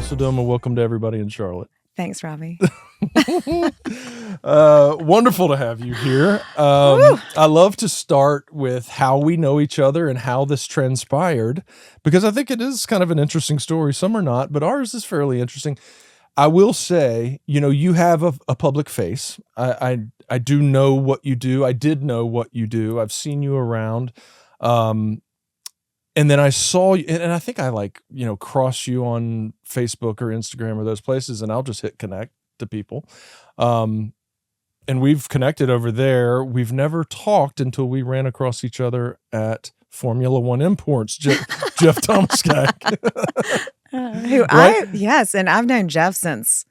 Sodoma, welcome to everybody in Charlotte. Thanks, Robbie. Wonderful to have you here. I love to start with how we know each other and how this transpired, because I think it is kind of an interesting story. Some are not, but ours is fairly interesting. I will say, you have a public face. I do know what you do. I did know what you do. I've seen you around. And then I saw you, and I think I cross you on Facebook or Instagram or those places, and I'll just hit connect to people. And we've connected over there. We've never talked until we ran across each other at Formula One Imports, Jeff Thomas guy. Yes, and I've known Jeff since,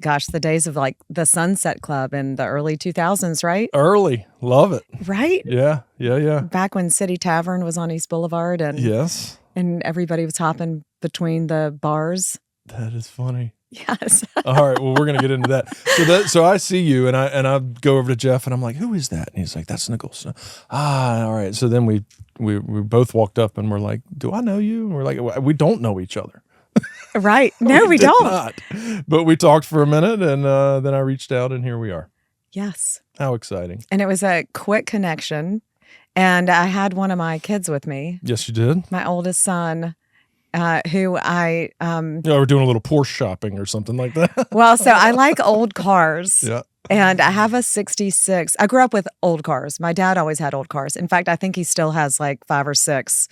the days of the Sunset Club in the early 2000s, right? Early. Love it. Right? Yeah. Back when City Tavern was on East Boulevard and yes, and everybody was hopping between the bars. That is funny. Yes. All right. Well, we're going to get into that. So I see you and I go over to Jeff and I'm like, who is that? And he's like, that's Nicole Sodoma. All right. So then we both walked up and we're like, do I know you? And we're like, we don't know each other. Right. No, we don't. Not. But we talked for a minute and then I reached out and here we are. Yes. How exciting. And it was a quick connection. And I had one of my kids with me. Yes, you did. My oldest son, who I... we're doing a little Porsche shopping or something like that. Well, so I like old cars. Yeah. And I have a 66. I grew up with old cars. My dad always had old cars. In fact, I think he still has 5 or 6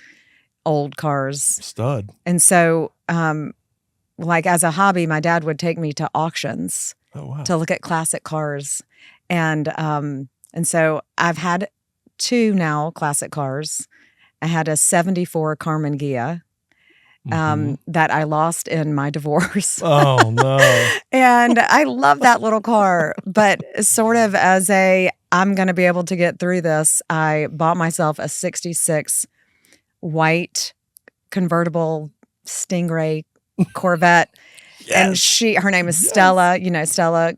old cars. Stud. And so... as a hobby, my dad would take me to auctions to look at classic cars. And so I've had 2 now classic cars. I had a 74 Carmen Ghia that I lost in my divorce. Oh, no. And I love that little car. But sort of as I'm going to be able to get through this, I bought myself a 66 white convertible Stingray Corvette. Yes. And her name is Stella. Stella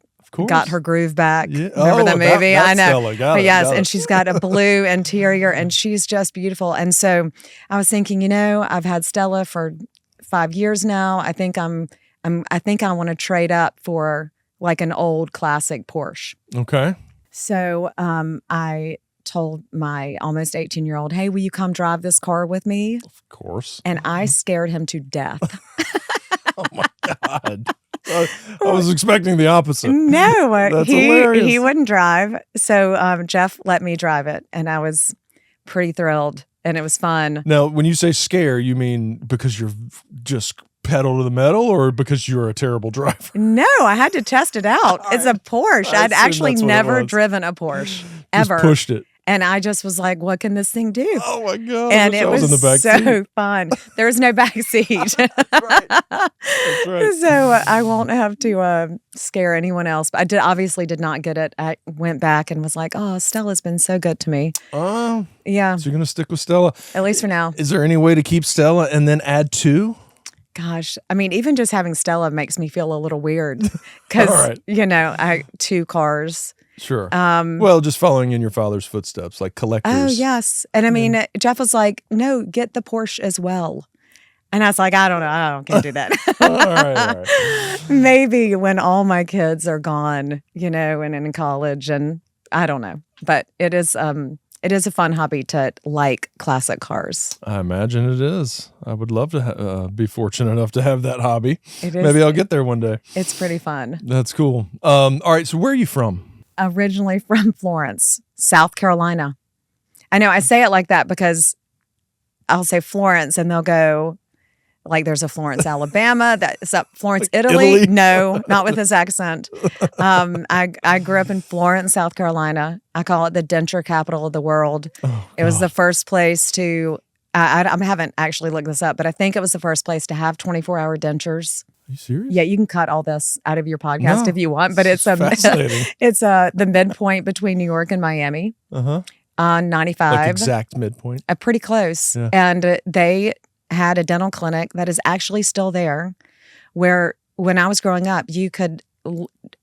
got her groove back. Yeah. Remember the movie? That I know. Stella. Got it, yes, got and it. she's got a blue interior and she's just beautiful. And so I was thinking, I've had Stella for 5 years now. I think I want to trade up for an old classic Porsche. Okay. So I told my almost 18-year-old, hey, will you come drive this car with me? Of course. And I scared him to death. Oh my God. I was expecting the opposite. No, That's hilarious. He wouldn't drive. So Jeff let me drive it and I was pretty thrilled and it was fun. Now, when you say scare, you mean because you're just pedal to the metal or because you're a terrible driver? No, I had to test it out. It's a Porsche. I'd actually never driven a Porsche ever. Just pushed it. And I just was like, what can this thing do? Oh, my God. And it was in the back so seat. fun. There was no back seat. Right. That's right. So I won't have to scare anyone else. But I obviously did not get it. I went back and was like, oh, Stella's been so good to me. Oh. Yeah. So you're going to stick with Stella? At least for now. Is there any way to keep Stella and then add 2? Gosh, I mean, even just having Stella makes me feel a little weird because, I 2 cars. Sure. Well, just following in your father's footsteps, like collectors. Oh, yes. And I mean, Jeff was like, no, get the Porsche as well. And I was like, I don't know. Can't do that. All right. Maybe when all my kids are gone, and in college and I don't know. But it is a fun hobby to like classic cars. I imagine it is. I would love to be fortunate enough to have that hobby. It is. Maybe I'll get there one day. It's pretty fun. That's cool. All right. So where are you from? Originally from Florence, South Carolina. I know I say it like that because I'll say Florence and they'll go there's a Florence, Alabama. That's up Florence, Italy. No, not with this accent. I grew up in Florence, South Carolina. I call it the denture capital of the world. Oh, it was the first place to, I haven't actually looked this up, but I think it was the first place to have 24-hour dentures. Are you serious? Yeah, you can cut all this out of your podcast if you want, but it's fascinating. It's the midpoint between New York and Miami on 95. Like exact midpoint. Pretty close. Yeah. And they had a dental clinic that is actually still there where when I was growing up, you could,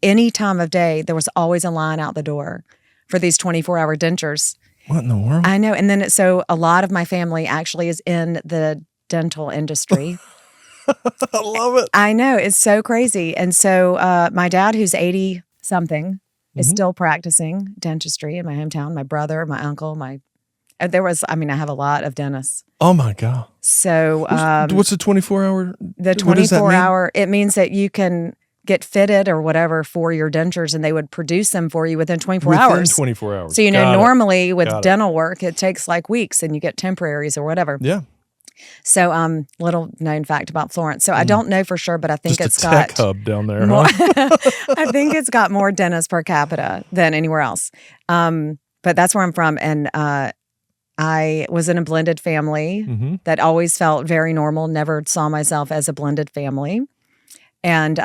any time of day, there was always a line out the door for these 24-hour dentures. What in the world? I know. And then so a lot of my family actually is in the dental industry. I love it. I know. It's so crazy. And so my dad, who's 80 something, is still practicing dentistry in my hometown. My brother, my uncle, I have a lot of dentists. Oh my God. So what's the 24-hour? The 24-hour, it means that you can get fitted or whatever for your dentures, and they would produce them for you within 24 hours. Within 24 hours. So, normally with dental work, it takes like weeks and you get temporaries or whatever. Yeah. So, little known fact about Florence. So, I don't know for sure, but I think Just it's a tech hub down there. More, Huh? I think it's got more dentists per capita than anywhere else. But that's where I'm from. And I was in a blended family that always felt very normal, never saw myself as a blended family. And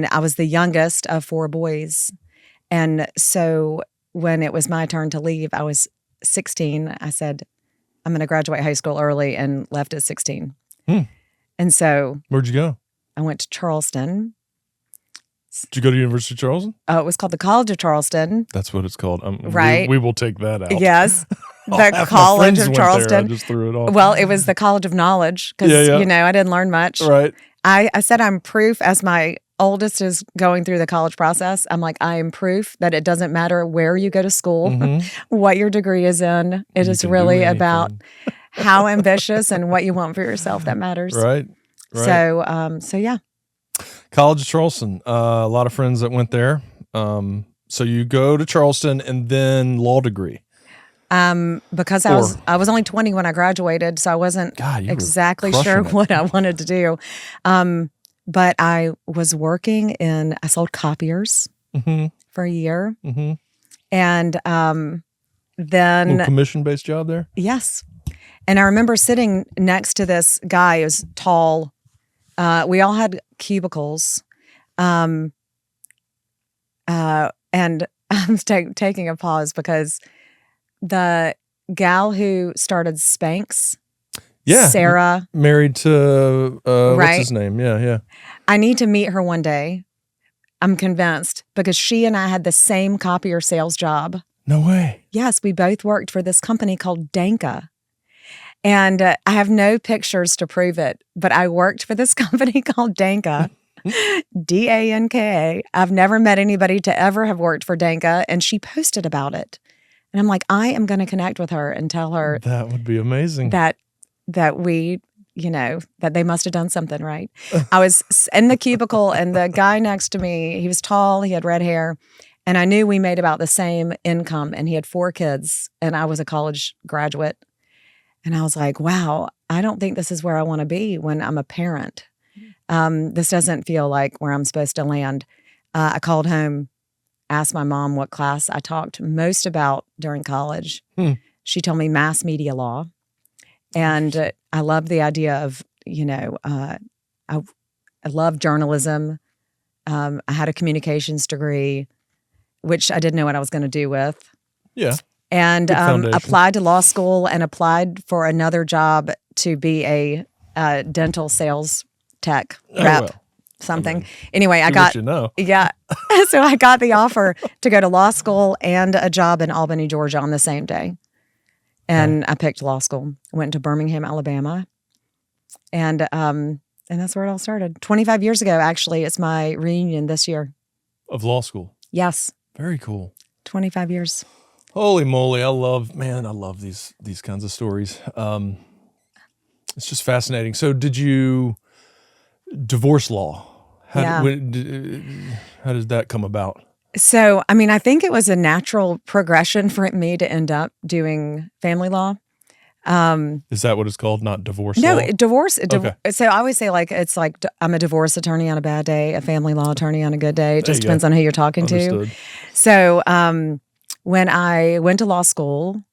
I was the youngest of 4 boys. And so when it was my turn to leave, I was 16. I said, I'm going to graduate high school early, and left at 16. And so Where'd you go? I went to Charleston. Did you go to University of Charleston? It was called the College of Charleston. That's what it's called. Right. We will take that out. Yes. The College of Charleston. I just threw it off. Well, it was the College of Knowledge because, I didn't learn much. Right. I said I'm proof, as my oldest is going through the college process. I'm like, I am proof that it doesn't matter where you go to school, what your degree is in. It is really about how ambitious and what you want for yourself that matters. Right. So yeah. College of Charleston. A lot of friends that went there. So you go to Charleston and then law degree. Because I was only 20 when I graduated, so I wasn't exactly sure what I wanted to do. But I was working I sold copiers for a year. And then a little commission-based job there? Yes. And I remember sitting next to this guy who was tall. We all had cubicles. And I'm taking a pause because the gal who started Spanx, Sarah, married to what's his name? Yeah. I need to meet her one day. I'm convinced, because she and I had the same copier sales job. No way. Yes, we both worked for this company called Danka. And I have no pictures to prove it, but I worked for this company called Danka. Danka. I've never met anybody to ever have worked for Danka, and she posted about it. And I'm like, I am going to connect with her and tell her that would be amazing. That we, that they must have done something right. I was in the cubicle, and the guy next to me, he was tall, he had red hair, and I knew we made about the same income, and he had 4 kids, and I was a college graduate. And I was like, wow, I don't think this is where I want to be when I'm a parent. This doesn't feel like where I'm supposed to land. I called home, asked my mom what class I talked most about during college. She told me mass media law. And I loved the idea of, I love journalism. I had a communications degree, which I didn't know what I was going to do with. Yeah. And applied to law school and applied for another job to be a dental sales tech rep. Something. Anyway, I got, yeah. So I got the offer to go to law school and a job in Albany, Georgia on the same day. And I picked law school, went to Birmingham, Alabama. And that's where it all started. 25 years ago, actually. It's my reunion this year. Of law school? Yes. Very cool. 25 years. Holy moly. I love these kinds of stories. It's just fascinating. So did you divorce law? How did that come about? So, I think it was a natural progression for me to end up doing family law. Is that what it's called? Not divorce law? No, divorce. Okay. So I always say it's like I'm a divorce attorney on a bad day, a family law attorney on a good day. It just depends on who you're talking to. So when I went to law school,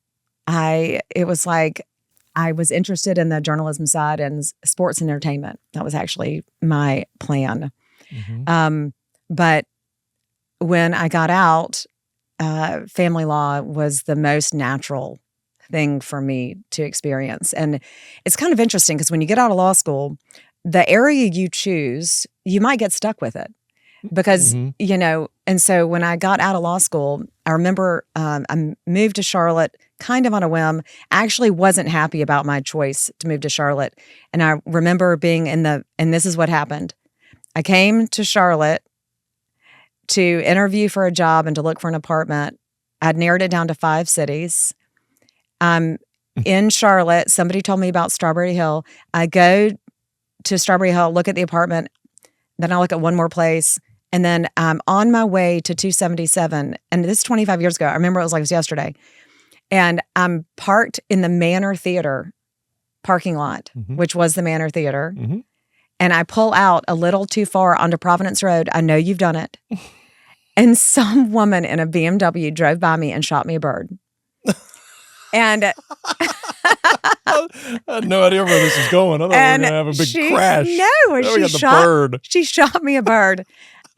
it was like I was interested in the journalism side and sports and entertainment. That was actually my plan. But when I got out, family law was the most natural thing for me to experience. And it's kind of interesting because when you get out of law school, the area you choose, you might get stuck with it. Because, and so when I got out of law school, I remember I moved to Charlotte, kind of on a whim. I actually wasn't happy about my choice to move to Charlotte. And I remember being and this is what happened. I came to Charlotte to interview for a job and to look for an apartment. I'd narrowed it down to 5 cities. In Charlotte, somebody told me about Strawberry Hill. I go to Strawberry Hill, look at the apartment, then I look at one more place, and then I'm on my way to 277. And this is 25 years ago. I remember it was like it was yesterday. And I'm parked in the Manor Theater parking lot, which was the Manor Theater. And I pull out a little too far onto Providence Road. I know you've done it. And some woman in a BMW drove by me and shot me a bird. And I had no idea where this is going. I thought we were going to have a big crash. No, she shot me a bird.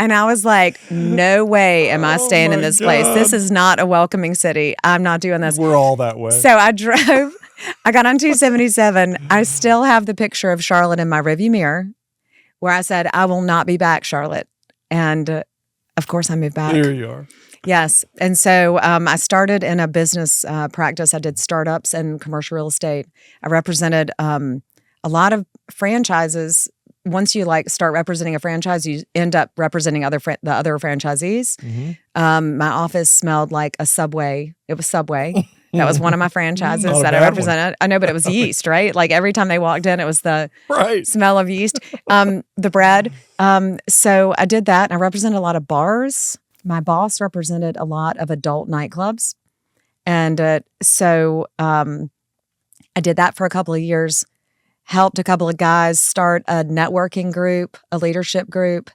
And I was like, no way am I staying in this place. This is not a welcoming city. I'm not doing this. We're all that way. So I got on 277. I still have the picture of Charlotte in my rearview mirror where I said, I will not be back, Charlotte. And of course I moved back. Here you are. Yes. And so I started in a business practice. I did startups and commercial real estate. I represented a lot of franchises. Once you start representing a franchise, you end up representing the other franchisees. My office smelled like a Subway. It was Subway. That was one of my franchises that I represented. I know, but it was yeast, right? Like every time they walked in, it was the smell of yeast, the bread. So I did that. And I represented a lot of bars. My boss represented a lot of adult nightclubs. And so I did that for a couple of years, helped a couple of guys start a networking group, a leadership group,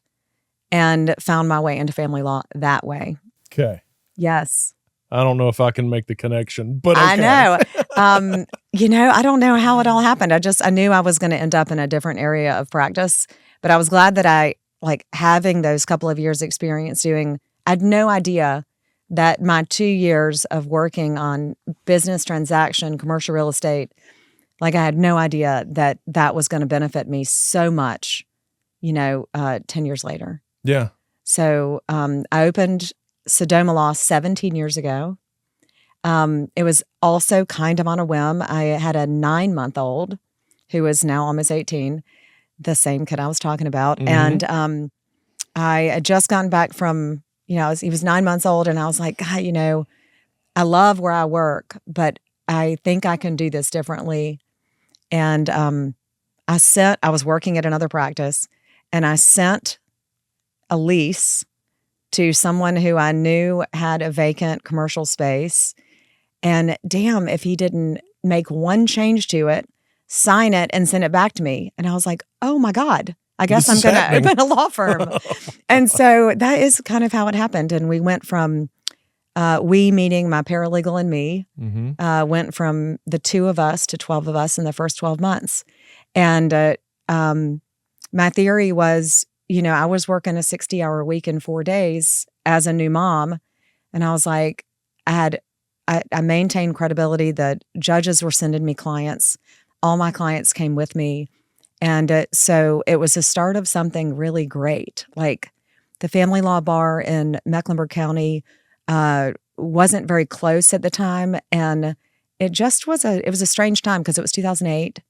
and found my way into family law that way. Okay. Yes. I don't know if I can make the connection, but okay. I know. I don't know how it all happened. I knew I was going to end up in a different area of practice, but I was glad that I, having those couple of years experience I had no idea that my 2 years of working on business transaction, commercial real estate, I had no idea that that was going to benefit me so much, 10 years later. Yeah. So I opened Sodoma Law 17 years ago. It was also kind of on a whim. I had a 9-month-old who is now almost 18, the same kid I was talking about. And I had just gotten back from, he was 9 months old, and I was like, God, I love where I work, but I think I can do this differently. And I was working at another practice, and I sent a lease to someone who I knew had a vacant commercial space. And damn, if he didn't make one change to it, sign it, and send it back to me. And I was like, oh my God, I guess I'm going to open a law firm. And so that is kind of how it happened. And we went from, we meaning my paralegal and me, went from the 2 of us to 12 of us in the first 12 months. And my theory was, I was working a 60-hour week in 4 days as a new mom. And I was like, I maintained credibility. The judges were sending me clients. All my clients came with me. And so it was the start of something really great. The family law bar in Mecklenburg County wasn't very close at the time. And it just was a strange time because it was 2008.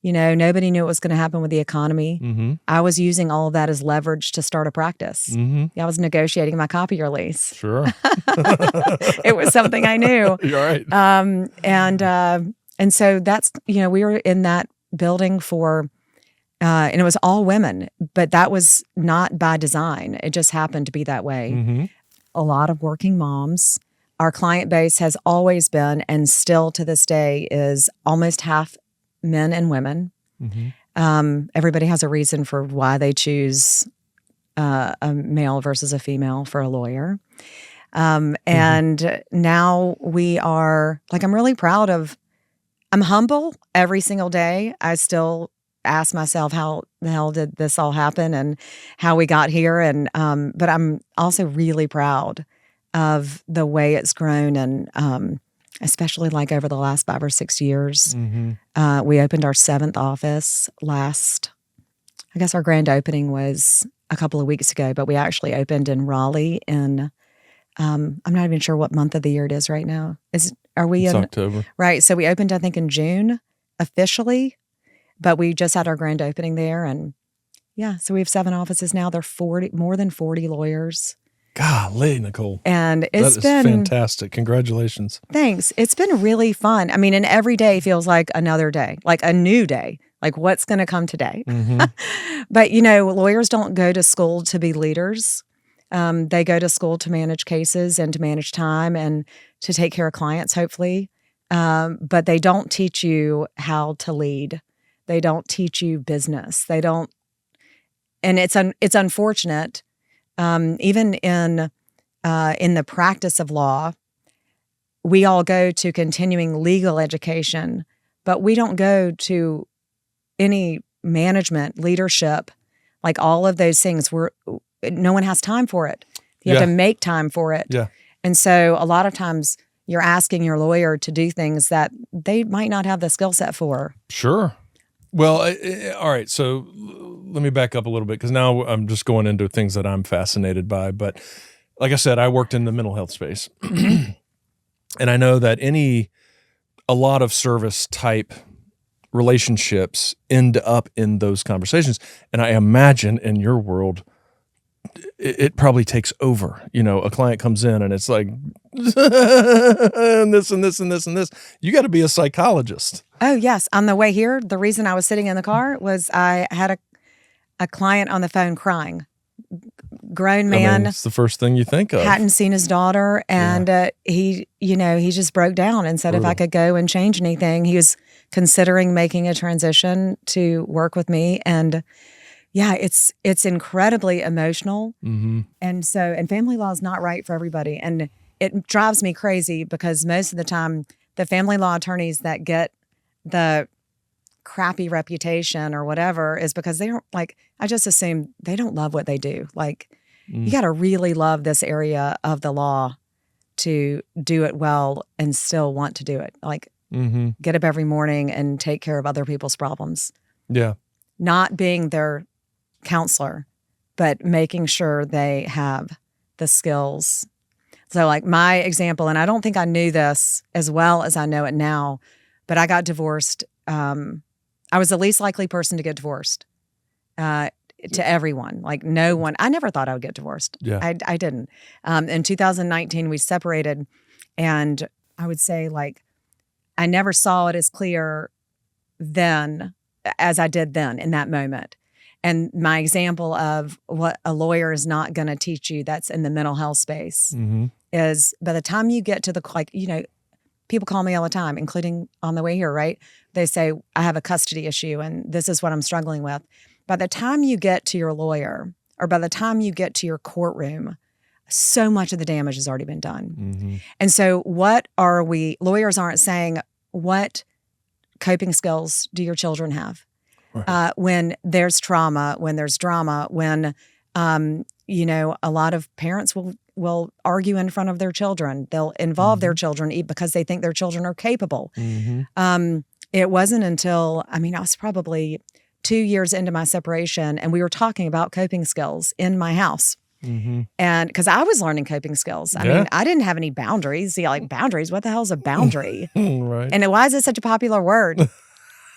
Nobody knew what was going to happen with the economy. I was using all of that as leverage to start a practice. I was negotiating my copier lease. Sure. It was something I knew. You're right. And so that's, we were in that building for, and it was all women, but that was not by design. It just happened to be that way. A lot of working moms. Our client base has always been, and still to this day, is almost half men and women. Everybody has a reason for why they choose a male versus a female for a lawyer. And now we are, I'm really proud of, I'm humble every single day. I still ask myself, how the hell did this all happen and how we got here? And, but I'm also really proud of the way it's grown, and especially over the last 5 or 6 years. We opened our 7th office I guess our grand opening was a couple of weeks ago, but we actually opened in Raleigh in, I'm not even sure what month of the year it is right now. are we It's in October. Right. So we opened, I think, in June officially, but we just had our grand opening there. And yeah, so we have 7 offices now. They're more than 40 lawyers. Golly, Nicole. And it's been fantastic. Congratulations. Thanks. It's been really fun. I mean, and every day feels like another day, like a new day, like what's going to come today. But, lawyers don't go to school to be leaders. They go to school to manage cases and to manage time and to take care of clients, hopefully. But they don't teach you how to lead. They don't teach you business. They don't. And it's unfortunate. Even in the practice of law, we all go to continuing legal education, but we don't go to any management, leadership, like all of those things. No one has time for it. You have to make time for it. Yeah. And so a lot of times you're asking your lawyer to do things that they might not have the skill set for. Sure. Well, all right. So let me back up a little bit because now I'm just going into things that I'm fascinated by. But like I said, I worked in the mental health space. And I know that a lot of service type relationships end up in those conversations. And I imagine in your world, it probably takes over. A client comes in and it's like, and this and this and this and this. You got to be a psychologist. Oh, yes. On the way here, the reason I was sitting in the car was I had a client on the phone crying. Grown man. It's the first thing you think of. Hadn't seen his daughter. And he just broke down and said if I could go and change anything. He was considering making a transition to work with me. And yeah, it's incredibly emotional. And family law is not right for everybody. And it drives me crazy because most of the time, the family law attorneys that get the crappy reputation or whatever is because they don't I just assume they don't love what they do. You got to really love this area of the law to do it well and still want to do it. Get up every morning and take care of other people's problems. Yeah. Not being their counselor, but making sure they have the skills. So my example, and I don't think I knew this as well as I know it now, but I got divorced. I was the least likely person to get divorced to everyone. No one. I never thought I would get divorced. Yeah. I didn't. In 2019, we separated, and I would say I never saw it as clear then as I did then in that moment. And my example of what a lawyer is not going to teach you that's in the mental health space is by the time you get to the, people call me all the time, including on the way here, right? They say, I have a custody issue and this is what I'm struggling with. By the time you get to your lawyer or by the time you get to your courtroom, so much of the damage has already been done. And so lawyers aren't saying, what coping skills do your children have? Right. When there's trauma, when there's drama, when, a lot of parents will argue in front of their children. They'll involve their children because they think their children are capable. It wasn't until, I was probably 2 years into my separation and we were talking about coping skills in my house. And because I was learning coping skills. I mean, I didn't have any boundaries. Boundaries, what the hell is a boundary? Right. And why is it such a popular word?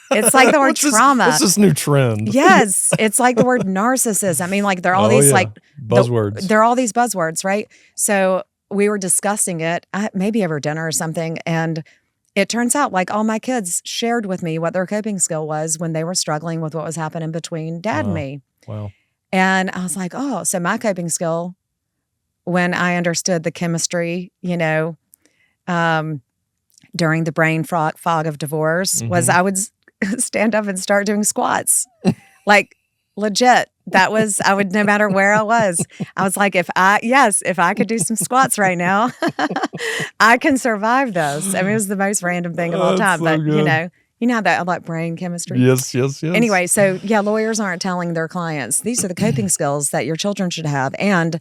It's like the word trauma. What's this new trend? Yes. It's like the word narcissist. There are all these buzzwords. There are all these buzzwords, right? So we were discussing it, maybe over dinner or something. And it turns out all my kids shared with me what their coping skill was when they were struggling with what was happening between dad and me. Wow. And I was like, oh, so my coping skill when I understood the chemistry, during the brain fog of divorce was I would stand up and start doing squats. Legit. That was, I would, no matter where I was like, if I could do some squats right now, I can survive those. It was the most random thing of all time, but good. You know how that, like brain chemistry? Yes. Anyway, so lawyers aren't telling their clients, these are the coping skills that your children should have. And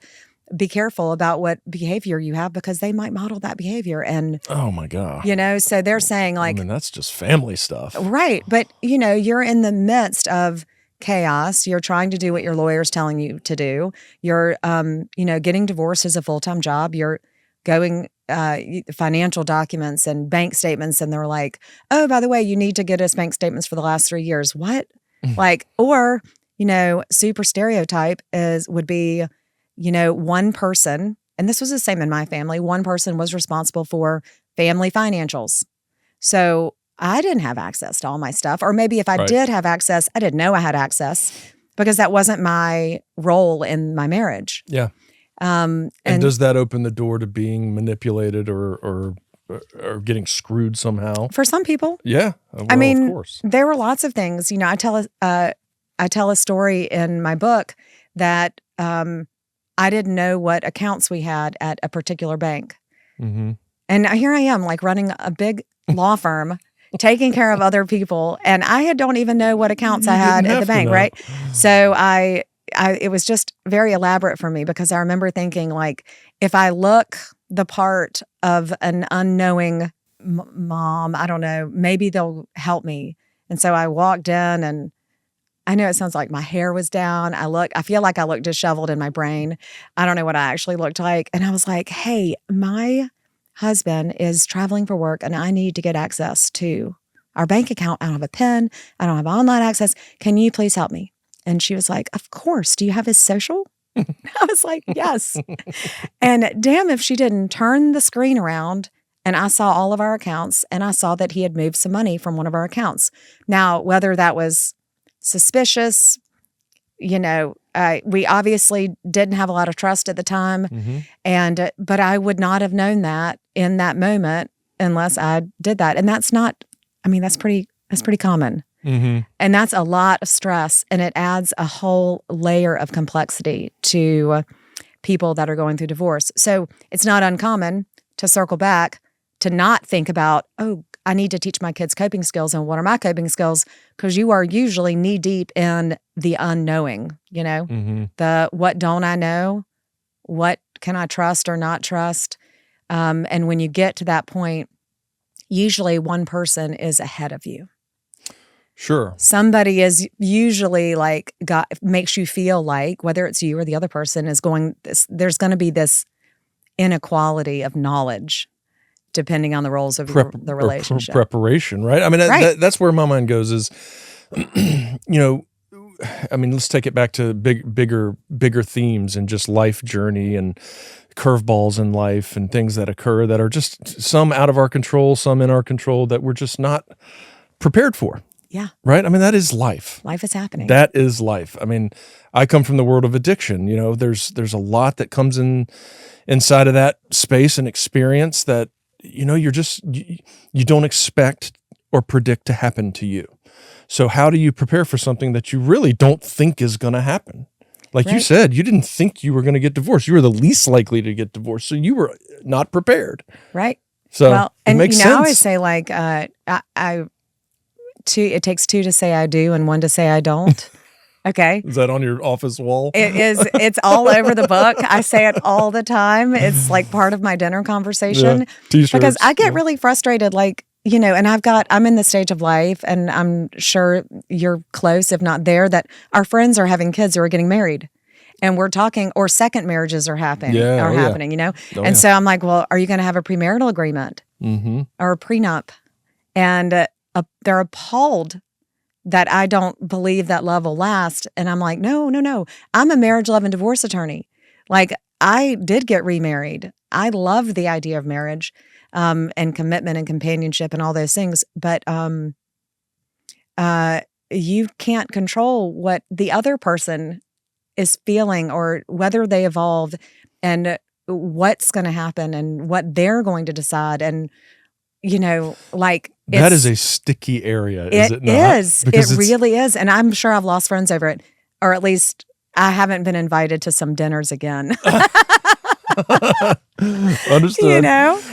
be careful about what behavior you have because they might model that behavior. And oh my God. So they're saying that's just family stuff. Right. But you're in the midst of chaos. You're trying to do what your lawyer's telling you to do. You're, getting divorced is a full-time job. You're going financial documents and bank statements, and they were like, "Oh, by the way, you need to get us bank statements for the last 3 years." What? Like, or super stereotype would be, one person, and this was the same in my family. One person was responsible for family financials, so I didn't have access to all my stuff, or maybe if I did have access, I didn't know I had access because that wasn't my role in my marriage. Yeah. And does that open the door to being manipulated or getting screwed somehow? For some people. Yeah. Well, I mean, of course. There were lots of things. I tell a story in my book that I didn't know what accounts we had at a particular bank. Mm-hmm. And here I am, like running a big law firm, taking care of other people, and I don't even know what accounts I had at the bank, right? So it was just very elaborate for me because I remember thinking, like, if I look the part of an unknowing mom, I don't know, maybe they'll help me. And so I walked in, and I know it sounds like my hair was down. I feel like I looked disheveled in my brain. I don't know what I actually looked like. And I was like, "Hey, my husband is traveling for work and I need to get access to our bank account. I don't have a PIN. I don't have online access. Can you please help me?" And she was like, "Of course. Do you have his social?" I was like, "Yes." And damn if she didn't turn the screen around, and I saw all of our accounts, and I saw that he had moved some money from one of our accounts. Now, whether that was suspicious, we obviously didn't have a lot of trust at the time. Mm-hmm. But I would not have known that in that moment unless I did that. And that's pretty common. Mm-hmm. And that's a lot of stress, and it adds a whole layer of complexity to people that are going through divorce. So it's not uncommon to circle back to not think about, "Oh, I need to teach my kids coping skills." And what are my coping skills? Because you are usually knee deep in the unknowing, Mm-hmm. the what don't I know? What can I trust or not trust? And when you get to that point, usually one person is ahead of you. Sure. Somebody is usually makes you feel like, whether it's you or the other person, there's going to be this inequality of knowledge depending on the roles of the relationship. Preparation, right? I mean, that's where my mind goes is, let's take it back to bigger themes and just life journey and curveballs in life and things that occur that are just some out of our control, some in our control that we're just not prepared for. Yeah. Right? I mean, that is life. Life is happening. That is life. I mean, I come from the world of addiction. There's a lot that comes inside of that space and experience that, you don't expect or predict to happen to you. So how do you prepare for something that you really don't think is going to happen? Like you said, you didn't think you were going to get divorced. You were the least likely to get divorced. So you were not prepared. Right. So it makes sense. I always say, like, it takes two to say I do and one to say I don't. Okay. Is that on your office wall? It is. It's all over the book. I say it all the time. It's like part of my dinner conversation. Yeah. T-shirts. Because I get really frustrated, and I'm in the stage of life, and I'm sure you're close, if not there, that our friends are having kids or are getting married. And we're talking, or second marriages are happening, And so I'm like, well, are you going to have a premarital agreement or a prenup? And they're appalled that I don't believe that love will last. And I'm like, no. I'm a marriage, love, and divorce attorney. Like, I did get remarried. I love the idea of marriage and commitment and companionship and all those things. But you can't control what the other person is feeling or whether they evolve and what's going to happen and what they're going to decide. And, that is a sticky area, is it not? It is. It really is. And I'm sure I've lost friends over it, or at least I haven't been invited to some dinners again. Understood.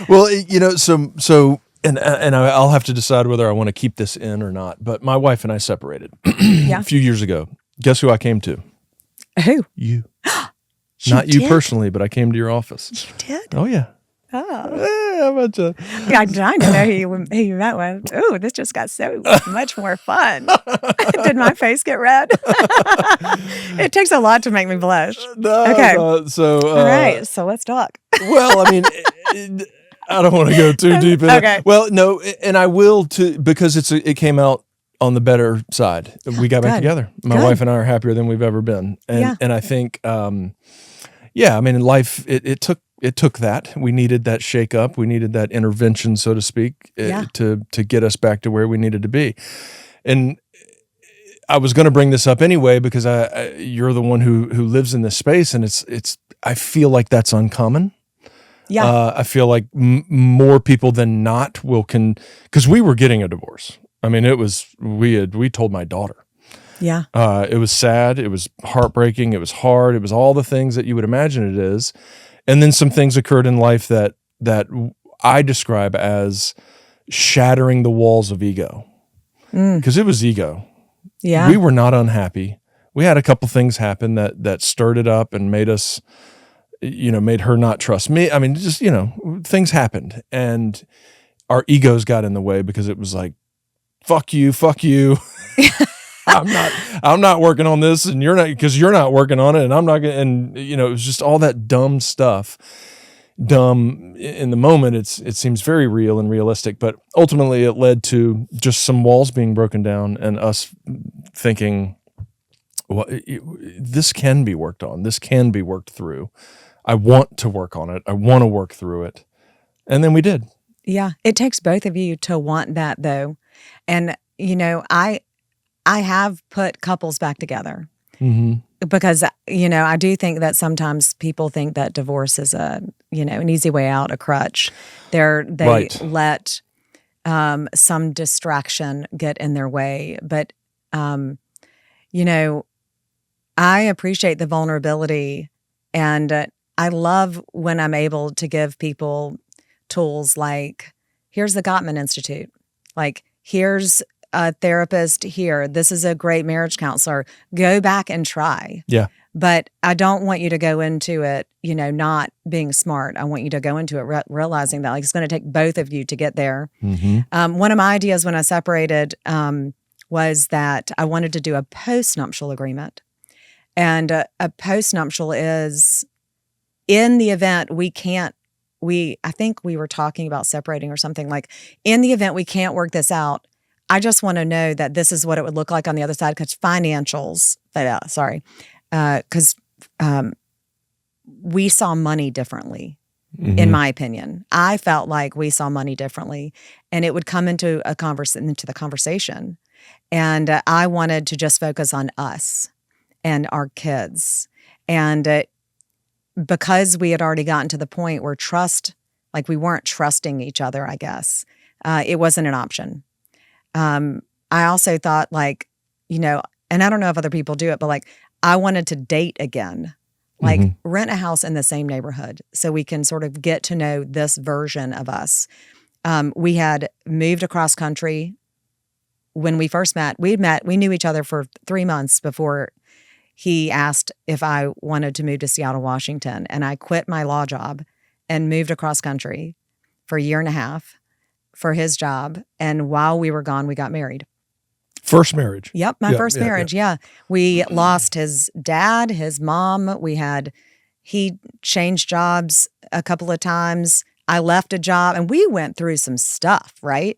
Well, so and I'll have to decide whether I want to keep this in or not. But my wife and I separated a few years ago. Guess who I came to? Who? You. Not you personally, but I came to your office. You did? Oh, yeah. Oh. How about you? I'm trying to know who you met with. Ooh, this just got so much more fun. Did my face get red? It takes a lot to make me blush. No, okay. So all right. So let's talk. Well, I mean, I don't want to go too deep into Okay. it. Well, no, and I will too, because it came out on the better side. We got back Good. together. My Good. wife and I are happier than we've ever been. And Yeah. and I think I mean, in life it took that. We needed that shake up. We needed that intervention, so to speak, to get us back to where we needed to be. And I was going to bring this up anyway because you're the one who lives in this space, and it's I feel like that's uncommon. Yeah. I feel like more people than not because we were getting a divorce. I mean, we told my daughter. Yeah. It was sad. It was heartbreaking. It was hard. It was all the things that you would imagine it is. And then some things occurred in life that I describe as shattering the walls of ego. Because it was ego. Yeah. We were not unhappy. We had a couple things happen that stirred it up and made us, made her not trust me. I mean, just, things happened and our egos got in the way because it was like, fuck you. I'm not working on this and because you're not working on it and I'm not going to, and it was just all that dumb stuff. Dumb in the moment. It seems very real and realistic, but ultimately it led to just some walls being broken down and us thinking, well, this can be worked on. This can be worked through. I want to work on it. I want to work through it. And then we did. Yeah. It takes both of you to want that though. And, I have put couples back together because, I do think that sometimes people think that divorce is an easy way out, a crutch. They let some distraction get in their way. But, I appreciate the vulnerability and I love when I'm able to give people tools like, here's the Gottman Institute. Like, here's a therapist here. This is a great marriage counselor. Go back and try. Yeah. But I don't want you to go into it, not being smart. I want you to go into it realizing that it's going to take both of you to get there. One of my ideas when I separated was that I wanted to do a postnuptial agreement. And a postnuptial is in the event I think we were talking about separating or something, like in the event we can't work this out, I just want to know that this is what it would look like on the other side because because we saw money differently, in my opinion. I felt like we saw money differently and it would come into the conversation. And I wanted to just focus on us and our kids. And because we had already gotten to the point where we weren't trusting each other, I guess, it wasn't an option. I also thought and I don't know if other people do it, but I wanted to date again, rent a house in the same neighborhood so we can sort of get to know this version of us. We had moved across country when we first met. We knew each other for 3 months before he asked if I wanted to move to Seattle, Washington. And I quit my law job and moved across country for a year and a half for his job. And while we were gone, we got married. First marriage. Yep, my first marriage. Yeah. We lost his dad, his mom. He changed jobs a couple of times. I left a job and we went through some stuff, right?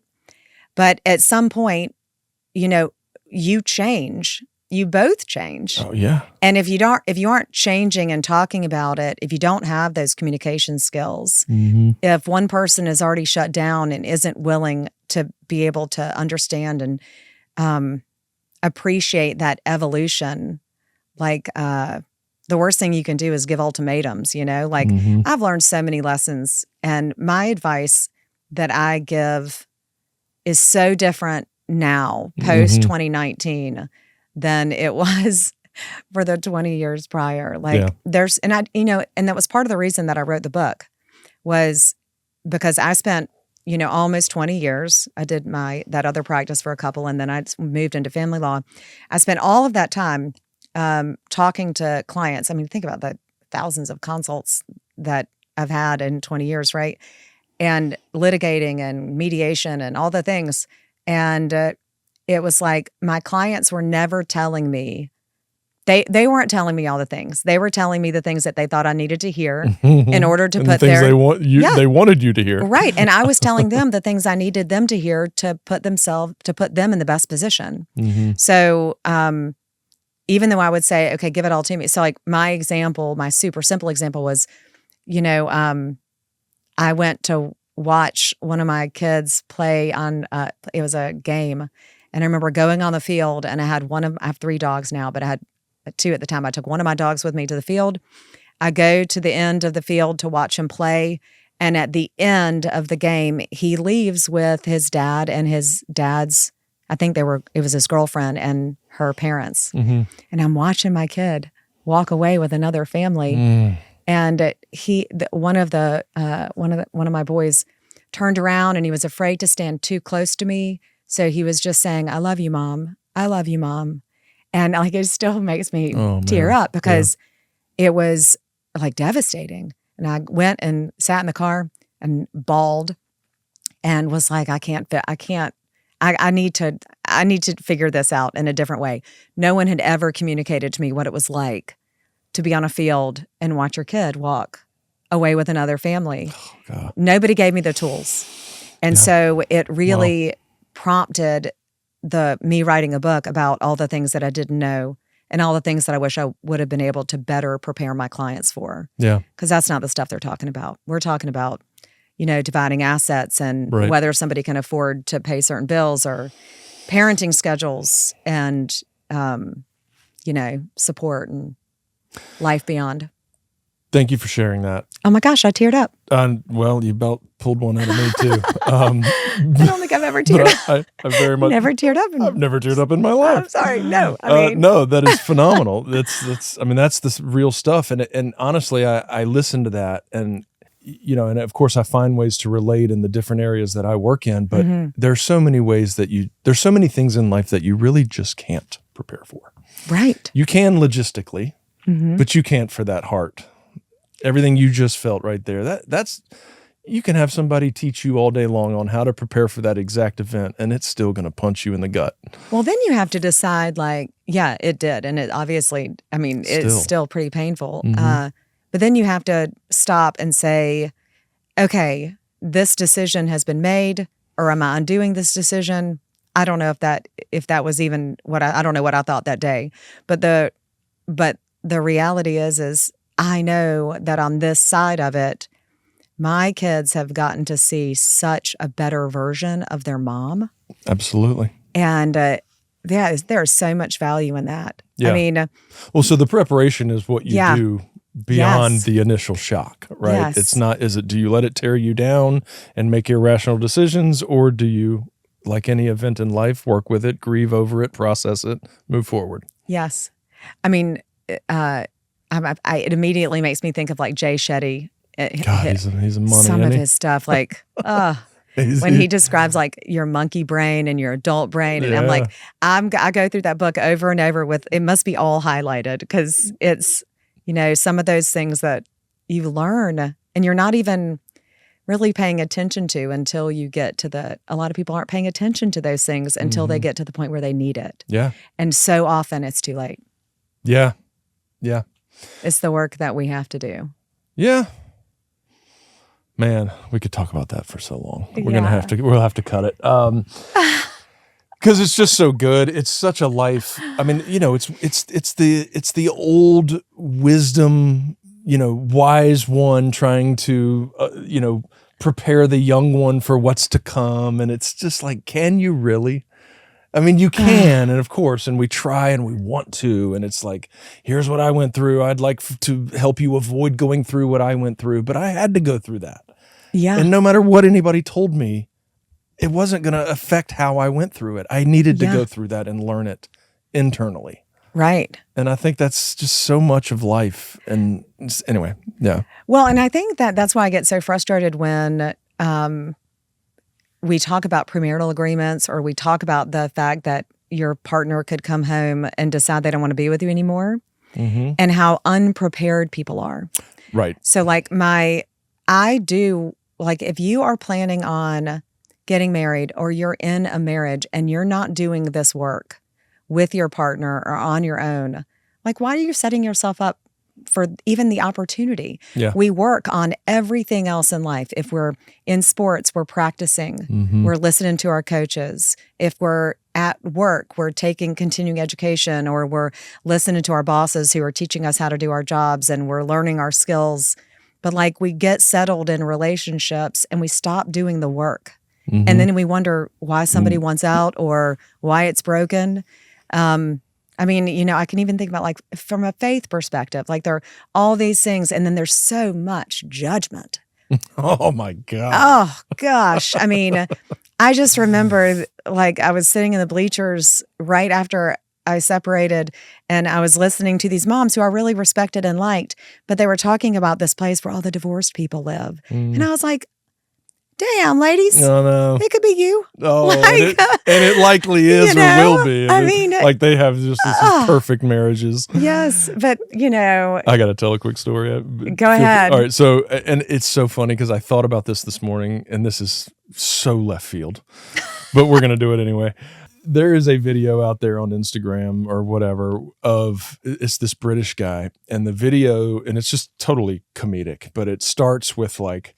But at some point, you change. You both change. Oh yeah. And if you aren't changing and talking about it, if you don't have those communication skills, if one person is already shut down and isn't willing to be able to understand and appreciate that evolution, the worst thing you can do is give ultimatums, I've learned so many lessons and my advice that I give is so different now, post 2019, than it was for the 20 years prior. And that was part of the reason that I wrote the book was because I spent, almost 20 years. I did that other practice for a couple and then I moved into family law. I spent all of that time talking to clients. I mean, think about the thousands of consults that I've had in 20 years, right? And litigating and mediation and all the things. And it was like my clients were never telling me They weren't telling me all the things. They were telling me the things that they thought I needed to hear in order to and put the things their they wanted you to hear. right. And I was telling them the things I needed them to hear to put them in the best position. So even though I would say, okay, give it all to me. So like my super simple example was, I went to watch one of my kids play on, it was a game. And I remember going on the field and I have 3 dogs now, but I had 2 at the time. I took one of my dogs with me to the field. I go to the end of the field to watch him play. And at the end of the game, he leaves with his dad and his dad's, it was his girlfriend and her parents. And I'm watching my kid walk away with another family. And one of my boys turned around and he was afraid to stand too close to me. So he was just saying, "I love you, Mom. I love you, Mom." And like, it still makes me tear up because it was like devastating. And I went and sat in the car and bawled and was like, I need to figure this out in a different way. No one had ever communicated to me what it was like to be on a field and watch your kid walk away with another family. Oh, nobody gave me the tools. And so it really prompted me writing a book about all the things that I didn't know and all the things that I wish I would have been able to better prepare my clients for. Yeah. Because that's not the stuff they're talking about. We're talking about, dividing assets and whether somebody can afford to pay certain bills or parenting schedules and, support and life beyond. Thank you for sharing that. Oh my gosh, I teared up. Well, you about pulled one out of me too. I don't think I've ever teared up. I very much never teared up. I've never teared up in my life. I'm sorry. No, no, that is phenomenal. That's the real stuff. And honestly, I listen to that and and of course I find ways to relate in the different areas that I work in. But there's so many ways there's so many things in life that you really just can't prepare for. Right. You can logistically, but you can't for that heart. Everything you just felt right there, that's you can have somebody teach you all day long on how to prepare for that exact event, and it's still going to punch you in the gut. Well, then you have to decide, like, yeah, it did. And it obviously, it's still pretty painful. But then you have to stop and say, okay, this decision has been made, or am I undoing this decision? I don't know if that was even what I don't know what I thought that day. But the reality is I know that on this side of it, my kids have gotten to see such a better version of their mom. Absolutely. And there's so much value in that. Yeah. So the preparation is what you do beyond the initial shock, right? Yes. It's not, do you let it tear you down and make irrational decisions, or do you, like any event in life, work with it, grieve over it, process it, move forward? Yes. It immediately makes me think of like Jay Shetty. God, he's a money. Some of his stuff, like, when he describes like your monkey brain and your adult brain, and I'm like, I go through that book over and over with, it must be all highlighted because it's, some of those things that you learn and you're not even really paying attention to until you get to a lot of people aren't paying attention to those things until they get to the point where they need it. Yeah. And so often it's too late. Yeah. Yeah. It's the work that we have to do. Yeah. Man, we could talk about that for so long. We'll have to cut it. Because it's just so good. It's such a life. It's the old wisdom, wise one trying to, prepare the young one for what's to come. And it's just like, can you really? You can, and of course, and we try and we want to, and it's like, here's what I went through. I'd like to help you avoid going through what I went through, but I had to go through that. Yeah. And no matter what anybody told me, it wasn't going to affect how I went through it. I needed to go through that and learn it internally. Right. And I think that's just so much of life. And anyway, yeah. Well, and I think that's why I get so frustrated when we talk about premarital agreements, or we talk about the fact that your partner could come home and decide they don't want to be with you anymore, and how unprepared people are. Right. So like if you are planning on getting married, or you're in a marriage and you're not doing this work with your partner or on your own, Like, why are you setting yourself up for even the opportunity? Yeah. We work on everything else in life. If we're in sports, we're practicing, we're listening to our coaches. If we're at work, we're taking continuing education, or we're listening to our bosses who are teaching us how to do our jobs, and we're learning our skills. But like, we get settled in relationships and we stop doing the work. And then we wonder why somebody wants out or why it's broken. I mean, you know, I can even think about, like, from a faith perspective, like, there are all these things, and then there's so much judgment. Oh my God. Oh gosh. I mean, I just remember, like, I was sitting in the bleachers right after I separated, and I was listening to these moms who I really respected and liked, but they were talking about this place where all the divorced people live. And I was like, damn, ladies. No. It could be you. Oh, Like, and it likely is, you know, or will be. I mean, like, they have just these perfect marriages. Yes, but you know. I got to tell a quick story. Go ahead. All right. So, and it's so funny because I thought about this morning, and this is so left field, but we're going to do it anyway. There is a video out there on Instagram or whatever of, it's this British guy, and the video, and it's just totally comedic, but it starts with, like,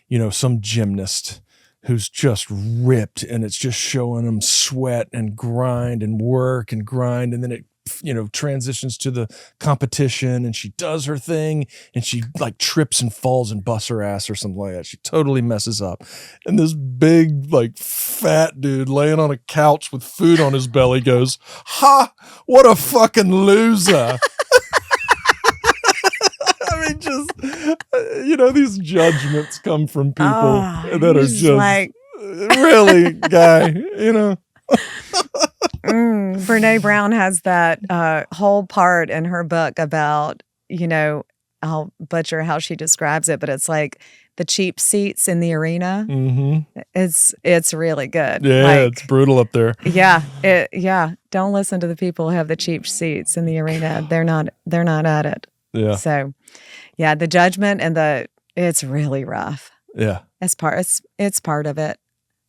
you know, some gymnast who's just ripped, and it's just showing him sweat and grind and work and grind. And then it, you know, transitions to the competition, and she does her thing, and she, like, trips and falls and busts her ass or something like that. She totally messes up. And this big, like, fat dude laying on a couch with food on his belly goes, "Ha, what a fucking loser." I mean, just, you know, these judgments come from people that are just like, really, guy, you know. Brene Brown has that whole part in her book about, you know, I'll butcher how she describes it, but it's like the cheap seats in the arena. It's really good. Yeah, like, it's brutal up there. Yeah. Don't listen to the people who have the cheap seats in the arena. They're not at it. Yeah. So, yeah, the judgment and it's really rough. Yeah. It's part of it.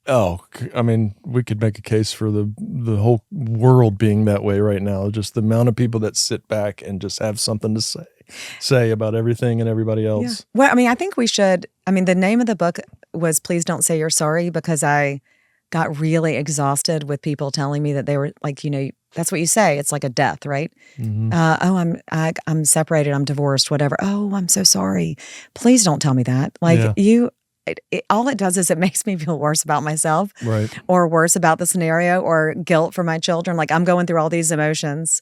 Oh, I mean, we could make a case for the whole world being that way right now. Just the amount of people that sit back and just have something to say about everything and everybody else. Yeah. Well, I mean, I think we should. I mean, the name of the book was "Please Don't Say You're Sorry," because I got really exhausted with people telling me that they were like, you know, that's what you say. It's like a death, right? I'm separated. I'm divorced. Whatever. Oh, I'm so sorry. Please don't tell me that. Like all it does is it makes me feel worse about myself, right? Or worse about the scenario, or guilt for my children. Like, I'm going through all these emotions,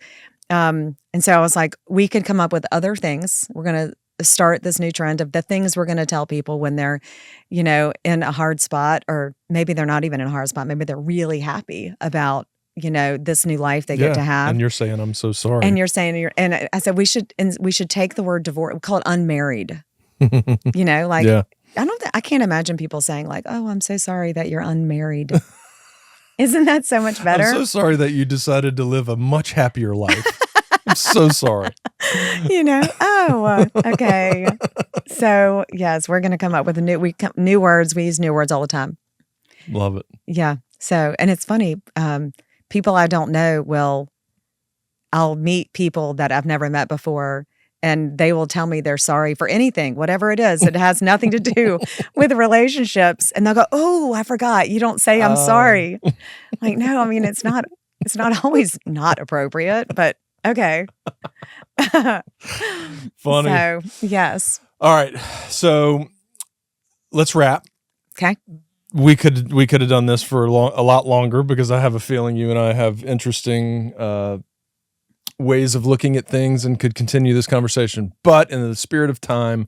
and so I was like, we could come up with other things. We're gonna start this new trend of the things we're going to tell people when they're, you know, in a hard spot, or maybe they're not even in a hard spot. Maybe they're really happy about, you know, this new life they get to have. And you're saying, I'm so sorry. And you're saying, and I said, we should take the word divorce, we call it unmarried, you know, like, I can't imagine people saying like, oh, I'm so sorry that you're unmarried. Isn't that so much better? I'm so sorry that you decided to live a much happier life. I'm so sorry. You know, okay. So, yes, we're going to come up with new words. We use new words all the time. Love it. Yeah. So, and it's funny, people I don't know I'll meet people that I've never met before, and they will tell me they're sorry for anything, whatever it is. It has nothing to do with relationships. And they'll go, oh, I forgot. You don't say I'm sorry. Like, no, I mean, it's not always not appropriate, but okay. Funny. So, yes. All right. So let's wrap. Okay. We could have done this for a lot longer, because I have a feeling you and I have interesting ways of looking at things and could continue this conversation. But in the spirit of time,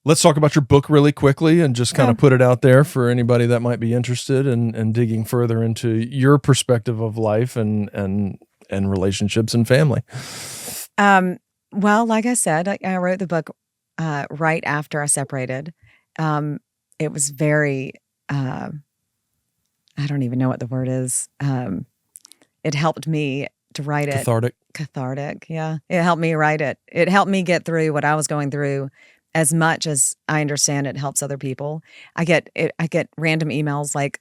let's talk about your book really quickly and just kind of put it out there for anybody that might be interested in digging further into your perspective of life and relationships and family. Well, like I said, I wrote the book right after I separated. It was very, I don't even know what the word is. It helped me to write it. Cathartic, yeah. It helped me write it. It helped me get through what I was going through, as much as I understand it helps other people. I get random emails like,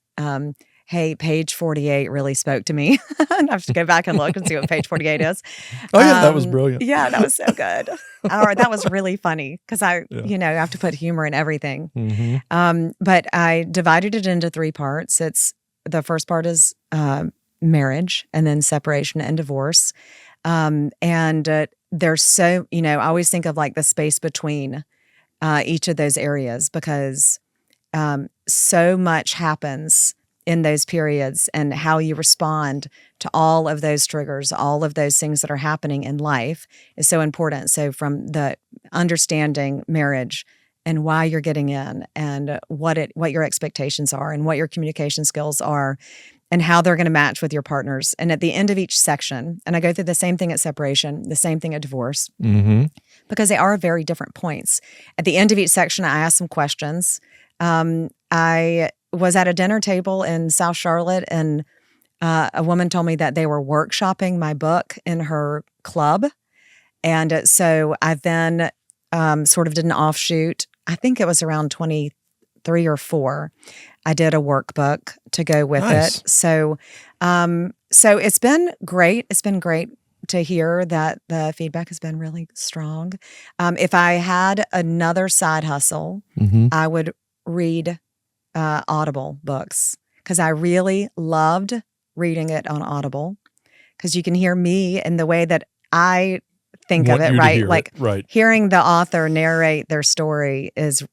hey, page 48 really spoke to me. And I have to go back and look and see what page 48 is. Oh yeah, that was brilliant. Yeah, that was so good. Or that was really funny because I have to put humor in everything. Mm-hmm. But I divided it into 3 parts. The first part is marriage, and then separation and divorce. There's so, I always think of like the space between each of those areas, because so much happens in those periods, and how you respond to all of those triggers, all of those things that are happening in life is so important. So from the understanding marriage and why you're getting in, and what your expectations are, and what your communication skills are, and how they're going to match with your partners. And at the end of each section, and I go through the same thing at separation, the same thing at divorce, because they are very different points. At the end of each section, I ask some questions. I was at a dinner table in South Charlotte, and a woman told me that they were workshopping my book in her club. And so I then sort of did an offshoot. I think it was around 23 or 4. I did a workbook to go with it. So it's been great. It's been great to hear that the feedback has been really strong. If I had another side hustle, I would read Audible books, because I really loved reading it on Audible, because you can hear me in the way that I think of it, right? Like hearing the author narrate their story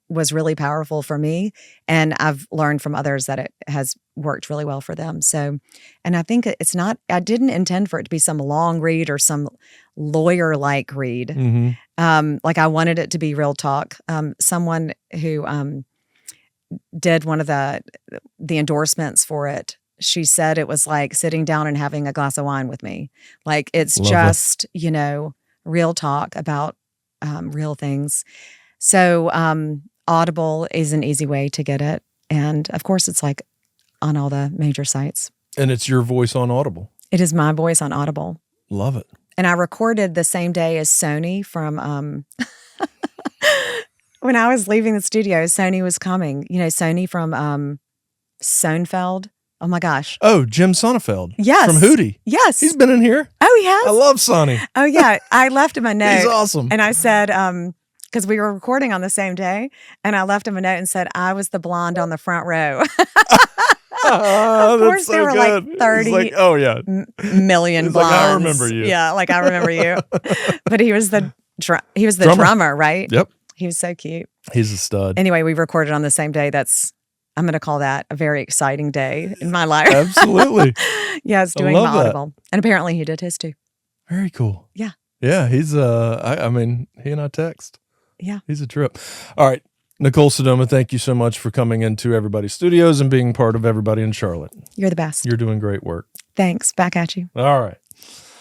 was really powerful for me, and I've learned from others that it has worked really well for them. So, and I think I didn't intend for it to be some long read or some lawyer-like read. Like I wanted it to be real talk. Someone who did one of the endorsements for it, she said it was like sitting down and having a glass of wine with me. Like it's just, real talk about real things. So Audible is an easy way to get it. And of course, it's like on all the major sites. And it's your voice on Audible. It is my voice on Audible. Love it. And I recorded the same day as Sony from when I was leaving the studio, Sony was coming. Sony from Sonnenfeld. Oh my gosh. Oh, Jim Sonnenfeld. Yes. From Hootie. Yes. He's been in here. Oh, he has? I love Sonny. Oh, yeah. I left him a note. He's awesome. And I said, because we were recording on the same day, and I left him a note and said, I was the blonde on the front row. Of course, there were like 30 million blondes. Like, I remember you. Yeah, like I remember you. But he was the drummer, right? Yep. He was so cute. He's a stud. Anyway, we recorded on the same day. I'm going to call that a very exciting day in my life. Absolutely. Yeah, it's doing my Audible. And apparently he did his too. Very cool. Yeah. Yeah, he's, I mean, he and I text. Yeah. He's a trip. All right. Nicole Sodoma, thank you so much for coming into Everybody's Studios and being part of Everybody in Charlotte. You're the best. You're doing great work. Thanks. Back at you. All right.